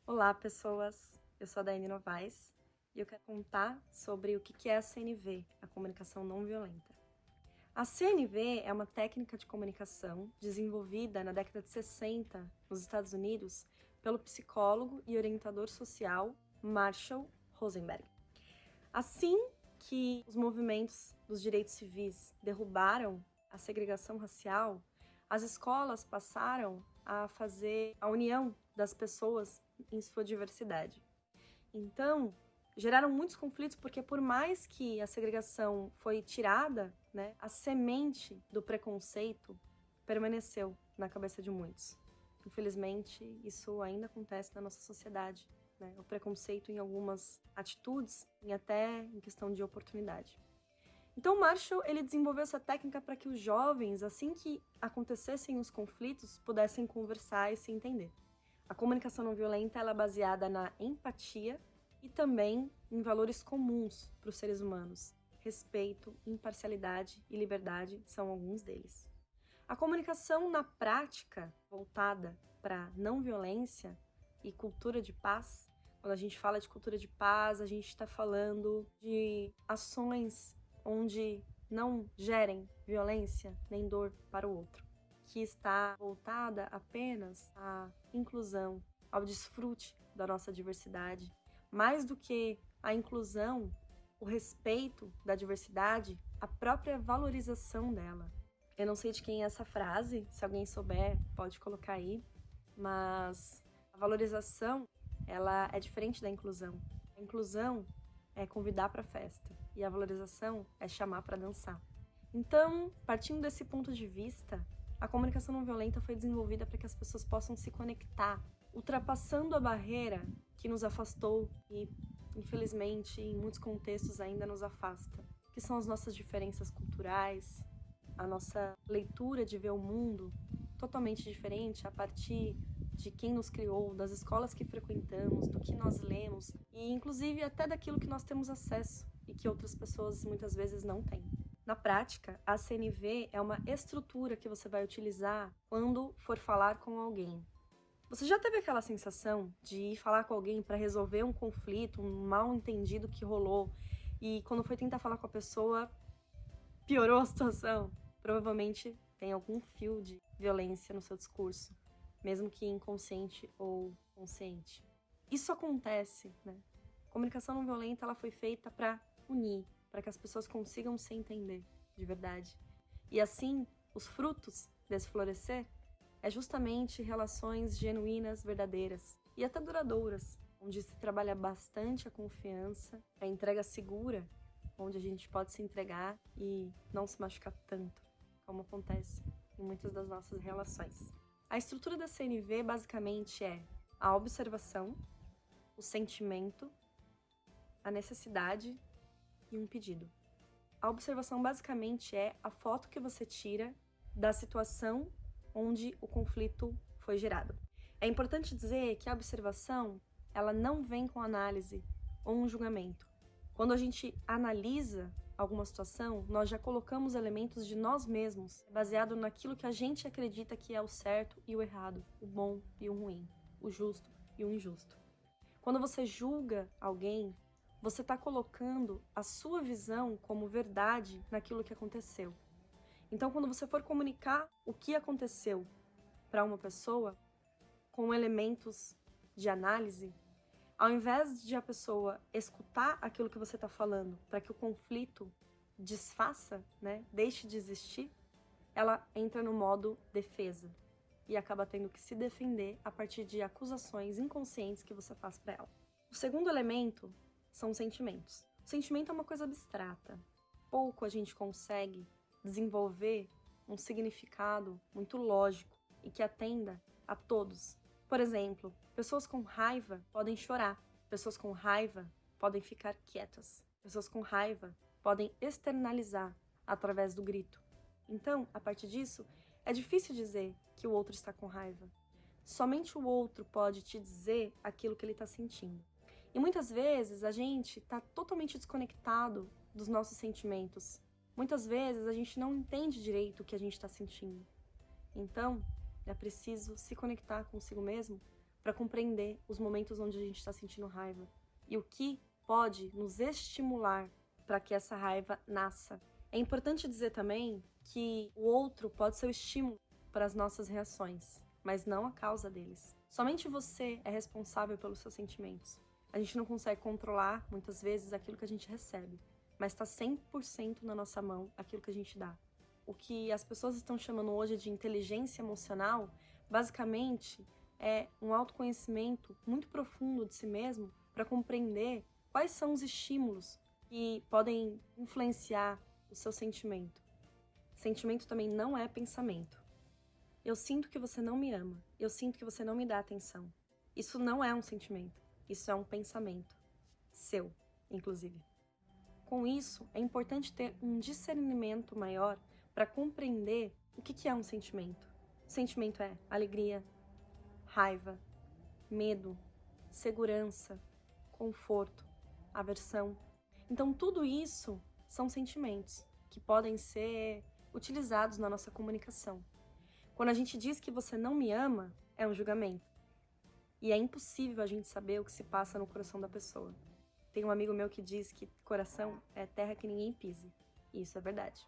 Olá, pessoas! Eu sou a Daiane Novaes e eu quero contar sobre o que é a CNV, a comunicação não violenta. A CNV é uma técnica de comunicação desenvolvida na década de 60 nos Estados Unidos pelo psicólogo e orientador social Marshall Rosenberg. Assim que os movimentos dos direitos civis derrubaram a segregação racial, as escolas passaram a fazer a união das pessoas em sua diversidade. Então, geraram muitos conflitos porque por mais que a segregação foi tirada, a semente do preconceito permaneceu na cabeça de muitos. Infelizmente, isso ainda acontece na nossa sociedade, o preconceito em algumas atitudes e até em questão de oportunidade. Então, Marshall ele desenvolveu essa técnica para que os jovens, assim que acontecessem os conflitos, pudessem conversar e se entender. A comunicação não violenta ela é baseada na empatia e também em valores comuns para os seres humanos. Respeito, imparcialidade e liberdade são alguns deles. A comunicação na prática, voltada para não violência e cultura de paz, quando a gente fala de cultura de paz, a gente está falando de ações onde não gerem violência nem dor para o outro, que está voltada apenas à inclusão, ao desfrute da nossa diversidade. Mais do que a inclusão, o respeito da diversidade, a própria valorização dela. Eu não sei de quem é essa frase, se alguém souber, pode colocar aí, mas a valorização, ela é diferente da inclusão. A inclusão é convidar para a festa e a valorização é chamar para dançar. Então, partindo desse ponto de vista, a comunicação não violenta foi desenvolvida para que as pessoas possam se conectar, ultrapassando a barreira que nos afastou e, infelizmente, em muitos contextos ainda nos afasta, que são as nossas diferenças culturais, a nossa leitura de ver o mundo totalmente diferente a partir de quem nos criou, das escolas que frequentamos, do que nós lemos e, inclusive, até daquilo que nós temos acesso e que outras pessoas muitas vezes não têm. Na prática, a CNV é uma estrutura que você vai utilizar quando for falar com alguém. Você já teve aquela sensação de ir falar com alguém para resolver um conflito, um mal-entendido que rolou e quando foi tentar falar com a pessoa, piorou a situação? Provavelmente tem algum fio de violência no seu discurso, mesmo que inconsciente ou consciente. Isso acontece, A comunicação não violenta ela foi feita para unir, para que as pessoas consigam se entender de verdade. E assim, os frutos desse florescer é justamente relações genuínas, verdadeiras e até duradouras, onde se trabalha bastante a confiança, a entrega segura, onde a gente pode se entregar e não se machucar tanto, como acontece em muitas das nossas relações. A estrutura da CNV basicamente é a observação, o sentimento, a necessidade e um pedido. A observação basicamente é a foto que você tira da situação onde o conflito foi gerado. É importante dizer que a observação ela não vem com análise ou um julgamento. Quando a gente analisa alguma situação, nós já colocamos elementos de nós mesmos, baseado naquilo que a gente acredita que é o certo e o errado, o bom e o ruim, o justo e o injusto. Quando você julga alguém, você está colocando a sua visão como verdade naquilo que aconteceu. Então, quando você for comunicar o que aconteceu para uma pessoa, com elementos de análise, ao invés de a pessoa escutar aquilo que você está falando para que o conflito desfaça, deixe de existir, ela entra no modo defesa e acaba tendo que se defender a partir de acusações inconscientes que você faz para ela. O segundo elemento são os sentimentos. O sentimento é uma coisa abstrata. Pouco a gente consegue desenvolver um significado muito lógico e que atenda a todos. Por exemplo, pessoas com raiva podem chorar, pessoas com raiva podem ficar quietas, pessoas com raiva podem externalizar através do grito. Então, a partir disso, é difícil dizer que o outro está com raiva. Somente o outro pode te dizer aquilo que ele está sentindo. E muitas vezes a gente está totalmente desconectado dos nossos sentimentos. Muitas vezes a gente não entende direito o que a gente está sentindo. Então, é preciso se conectar consigo mesmo para compreender os momentos onde a gente está sentindo raiva e o que pode nos estimular para que essa raiva nasça. É importante dizer também que o outro pode ser o estímulo para as nossas reações, mas não a causa deles. Somente você é responsável pelos seus sentimentos. A gente não consegue controlar, muitas vezes, aquilo que a gente recebe, mas está 100% na nossa mão aquilo que a gente dá. O que as pessoas estão chamando hoje de inteligência emocional, basicamente, é um autoconhecimento muito profundo de si mesmo para compreender quais são os estímulos que podem influenciar o seu sentimento. Sentimento também não é pensamento. Eu sinto que você não me ama. Eu sinto que você não me dá atenção. Isso não é um sentimento. Isso é um pensamento. Seu, inclusive. Com isso, é importante ter um discernimento maior para compreender o que é um sentimento. Sentimento é alegria, raiva, medo, segurança, conforto, aversão. Então, tudo isso são sentimentos que podem ser utilizados na nossa comunicação. Quando a gente diz que você não me ama, é um julgamento. E é impossível a gente saber o que se passa no coração da pessoa. Tem um amigo meu que diz que coração é terra que ninguém pise. E isso é verdade.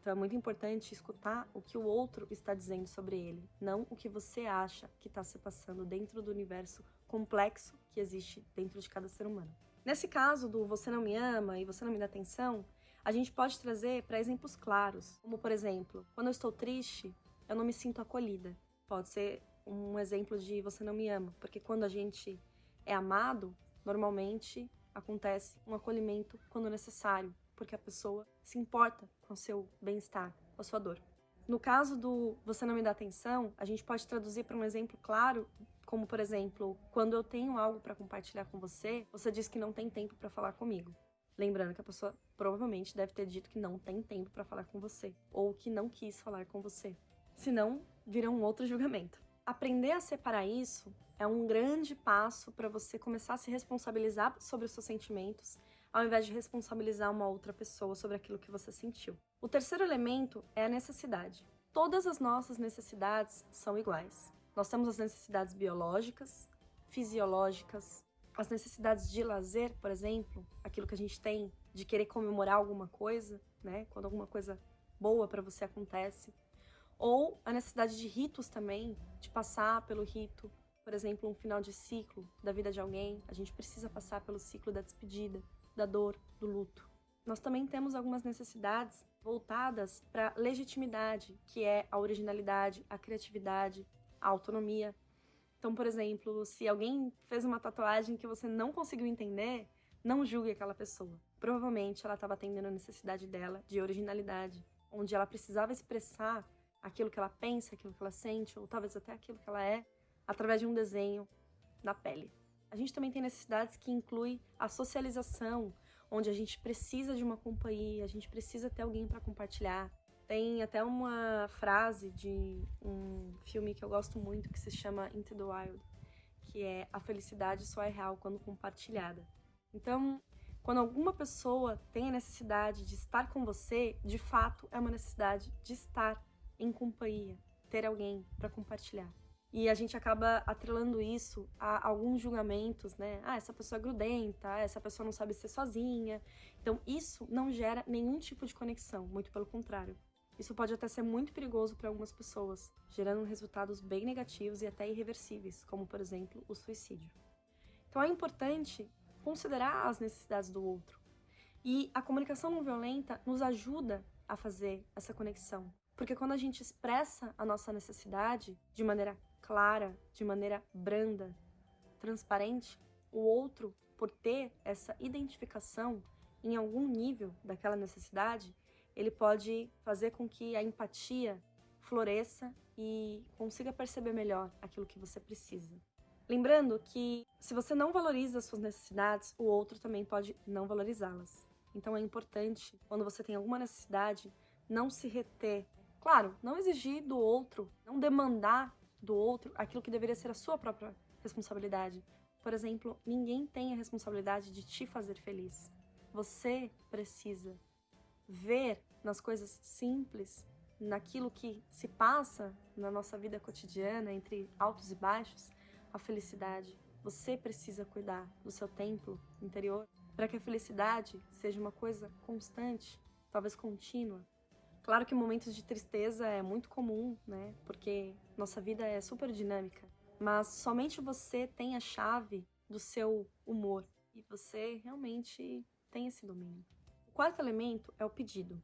Então é muito importante escutar o que o outro está dizendo sobre ele, não o que você acha que está se passando dentro do universo complexo que existe dentro de cada ser humano. Nesse caso do você não me ama e você não me dá atenção, a gente pode trazer para exemplos claros, como por exemplo, quando eu estou triste, eu não me sinto acolhida. Pode ser um exemplo de você não me ama, porque quando a gente é amado, normalmente acontece um acolhimento quando necessário, porque a pessoa se importa com o seu bem-estar, com a sua dor. No caso do você não me dá atenção, a gente pode traduzir para um exemplo claro, como por exemplo, quando eu tenho algo para compartilhar com você, você diz que não tem tempo para falar comigo. Lembrando que a pessoa provavelmente deve ter dito que não tem tempo para falar com você, ou que não quis falar com você. Senão, vira um outro julgamento. Aprender a separar isso é um grande passo para você começar a se responsabilizar sobre os seus sentimentos, ao invés de responsabilizar uma outra pessoa sobre aquilo que você sentiu. O terceiro elemento é a necessidade. Todas as nossas necessidades são iguais. Nós temos as necessidades biológicas, fisiológicas, as necessidades de lazer, por exemplo, aquilo que a gente tem de querer comemorar alguma coisa, né? Quando alguma coisa boa para você acontece. Ou a necessidade de ritos também, de passar pelo rito, por exemplo, um final de ciclo da vida de alguém, a gente precisa passar pelo ciclo da despedida, da dor, do luto. Nós também temos algumas necessidades voltadas para a legitimidade, que é a originalidade, a criatividade, a autonomia. Então, por exemplo, se alguém fez uma tatuagem que você não conseguiu entender, não julgue aquela pessoa. Provavelmente ela estava atendendo a necessidade dela de originalidade, onde ela precisava expressar aquilo que ela pensa, aquilo que ela sente, ou talvez até aquilo que ela é, através de um desenho na pele. A gente também tem necessidades que incluem a socialização, onde a gente precisa de uma companhia, a gente precisa ter alguém para compartilhar. Tem até uma frase de um filme que eu gosto muito, que se chama Into the Wild, que é: a felicidade só é real quando compartilhada. Então, quando alguma pessoa tem a necessidade de estar com você, de fato é uma necessidade de estar em companhia, ter alguém para compartilhar. E a gente acaba atrelando isso a alguns julgamentos, né? Ah, essa pessoa é grudenta, essa pessoa não sabe ser sozinha. Então, isso não gera nenhum tipo de conexão, muito pelo contrário. Isso pode até ser muito perigoso para algumas pessoas, gerando resultados bem negativos e até irreversíveis, como, por exemplo, o suicídio. Então, é importante considerar as necessidades do outro. E a comunicação não violenta nos ajuda a fazer essa conexão. Porque quando a gente expressa a nossa necessidade de maneira clara, de maneira branda, transparente, o outro, por ter essa identificação em algum nível daquela necessidade, ele pode fazer com que a empatia floresça e consiga perceber melhor aquilo que você precisa. Lembrando que se você não valoriza as suas necessidades, o outro também pode não valorizá-las. Então é importante, quando você tem alguma necessidade, não se reter. Claro, não exigir do outro, não demandar do outro aquilo que deveria ser a sua própria responsabilidade. Por exemplo, ninguém tem a responsabilidade de te fazer feliz. Você precisa ver nas coisas simples, naquilo que se passa na nossa vida cotidiana, entre altos e baixos, a a felicidade. Você precisa cuidar do seu templo interior para que a felicidade seja uma coisa constante, talvez contínua. Claro que momentos de tristeza é muito comum, né? Porque nossa vida é super dinâmica. Mas somente você tem a chave do seu humor e você realmente tem esse domínio. O quarto elemento é o pedido.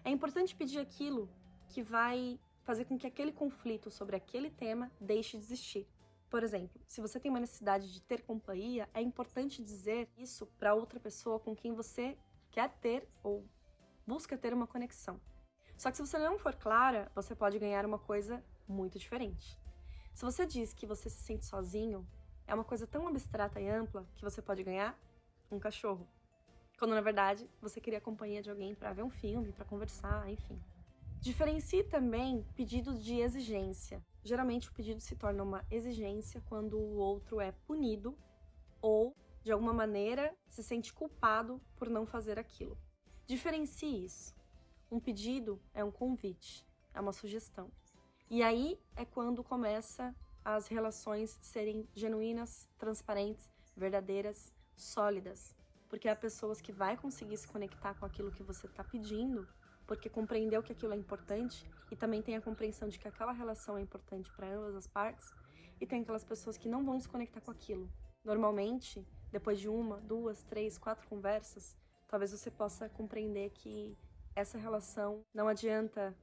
É importante pedir aquilo que vai fazer com que aquele conflito sobre aquele tema deixe de existir. Por exemplo, se você tem uma necessidade de ter companhia, é importante dizer isso para outra pessoa com quem você quer ter ou busca ter uma conexão. Só que se você não for clara, você pode ganhar uma coisa muito diferente. Se você diz que você se sente sozinho, é uma coisa tão abstrata e ampla que você pode ganhar um cachorro. Quando na verdade você queria a companhia de alguém para ver um filme, para conversar, enfim. Diferencie também pedidos de exigência. Geralmente o pedido se torna uma exigência quando o outro é punido ou, de alguma maneira, se sente culpado por não fazer aquilo. Diferencie isso. Um pedido é um convite, é uma sugestão. E aí é quando começa as relações serem genuínas, transparentes, verdadeiras, sólidas. Porque há pessoas que vai conseguir se conectar com aquilo que você está pedindo, porque compreendeu que aquilo é importante e também tem a compreensão de que aquela relação é importante para ambas as partes, e tem aquelas pessoas que não vão se conectar com aquilo. Normalmente, depois de 1, 2, 3, 4 conversas, talvez você possa compreender que essa relação não adianta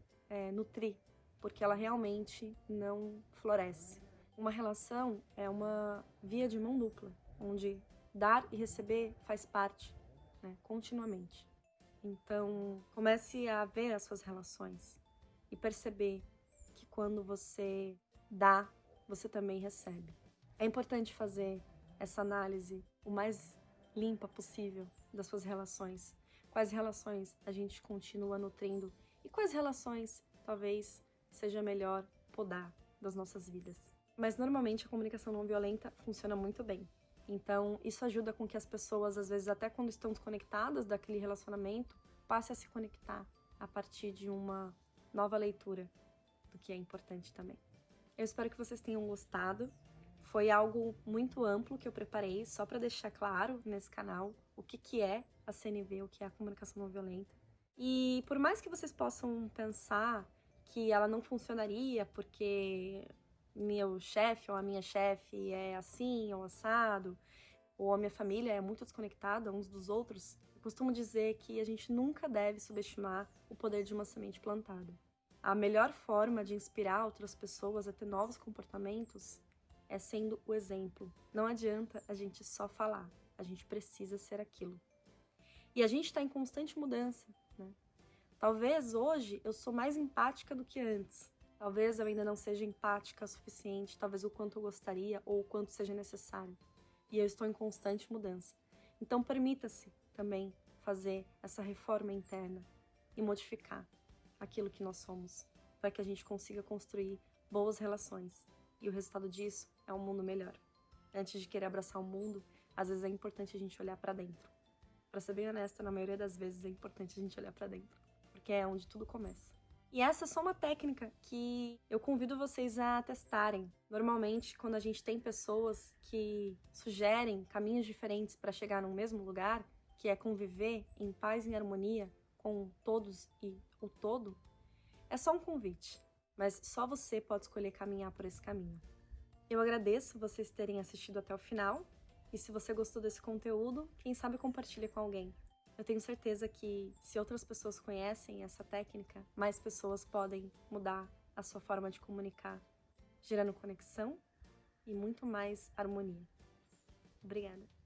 nutrir, porque ela realmente não floresce. Uma relação é uma via de mão dupla, onde dar e receber faz parte, né, continuamente. Então, comece a ver as suas relações e perceber que quando você dá, você também recebe. É importante fazer essa análise o mais limpa possível das suas relações. Quais relações a gente continua nutrindo e quais relações talvez seja melhor podar das nossas vidas. Mas normalmente a comunicação não violenta funciona muito bem. Então, isso ajuda com que as pessoas, às vezes, até quando estão desconectadas daquele relacionamento, passem a se conectar a partir de uma nova leitura do que é importante também. Eu espero que vocês tenham gostado. Foi algo muito amplo que eu preparei, só para deixar claro nesse canal o que é a CNV, o que é a comunicação não violenta. E por mais que vocês possam pensar que ela não funcionaria porque meu chefe ou a minha chefe é assim ou assado, ou a minha família é muito desconectada uns dos outros, eu costumo dizer que a gente nunca deve subestimar o poder de uma semente plantada. A melhor forma de inspirar outras pessoas a ter novos comportamentos é sendo o exemplo. Não adianta a gente só falar, a gente precisa ser aquilo. E a gente está em constante mudança, né? Talvez hoje eu sou mais empática do que antes. Talvez eu ainda não seja empática o suficiente, talvez o quanto eu gostaria ou o quanto seja necessário. E eu estou em constante mudança. Então permita-se também fazer essa reforma interna e modificar aquilo que nós somos, para que a gente consiga construir boas relações. E o resultado disso é um mundo melhor. Antes de querer abraçar o mundo, às vezes é importante a gente olhar para dentro. Para ser bem honesta, na maioria das vezes é importante a gente olhar para dentro, porque é onde tudo começa. E essa é só uma técnica que eu convido vocês a testarem. Normalmente, quando a gente tem pessoas que sugerem caminhos diferentes para chegar no mesmo lugar, que é conviver em paz e harmonia com todos e o todo, é só um convite, mas só você pode escolher caminhar por esse caminho. Eu agradeço vocês terem assistido até o final, e se você gostou desse conteúdo, quem sabe compartilhe com alguém. Eu tenho certeza que, se outras pessoas conhecem essa técnica, mais pessoas podem mudar a sua forma de comunicar, gerando conexão e muito mais harmonia. Obrigada!